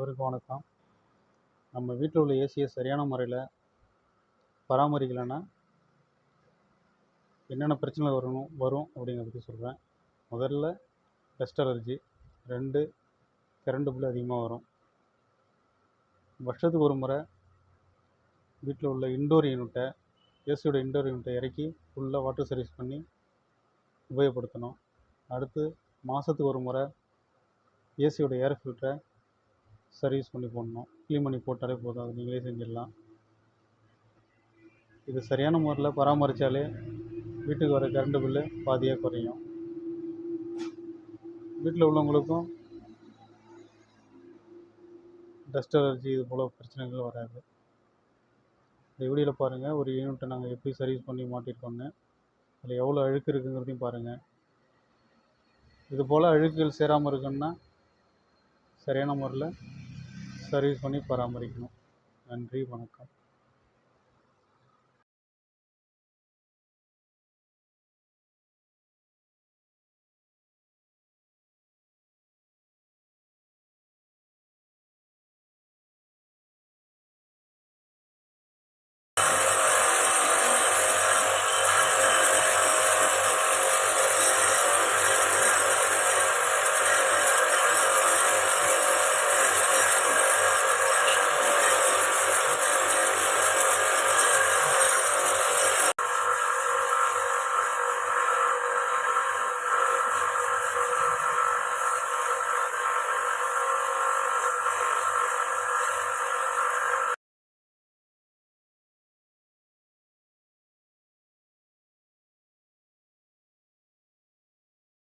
அனைவருக்கும் வணக்கம். நம்ம வீட்டில் உள்ள ஏசியை சரியான முறையில் பராமரிக்கலைன்னா என்னென்ன பிரச்சனை வரும் அப்படிங்கிறத பற்றி சொல்கிறேன். முதல்ல டஸ்ட் அலர்ஜி, 2 கரண்ட் பில் அதிகமாக வரும். வருஷத்துக்கு ஒரு முறை வீட்டில் உள்ள இன்டோர் யூனிட்டை, ஏசியோட இன்டோர் யூனிட்டை இறக்கி ஃபுல்லாக வாட்டர் சர்வீஸ் பண்ணி உபயோகப்படுத்தணும். அடுத்து மாதத்துக்கு ஒரு முறை ஏசியோட ஏர் ஃபில்டரை சர்வீஸ் பண்ணி போடணும். க்ளீன் பண்ணி போட்டாலே போதும், அது நீங்களே செஞ்சிடலாம். இது சரியான முறையில் பராமரித்தாலே வீட்டுக்கு வர கரண்ட் பில்லு பாதியாக குறையும். வீட்டில் உள்ளவங்களுக்கும் டஸ்ட் அலர்ஜி இது போல் பிரச்சனைகள் வராது. இந்த வீடியோவில் பாருங்கள், ஒரு யூனிட்டை நாங்கள் எப்படி சர்வீஸ் பண்ணி மாட்டியிருக்கோன்னு. அதில் எவ்வளோ அழுக்கு இருக்குங்கிறதையும் பாருங்கள். இது போல் அழுக்குகள் சேராமல் இருக்குன்னா சரியான முறையில் சர்வீஸ் பண்ணி பராமரிக்கணும். நன்றி, வணக்கம்.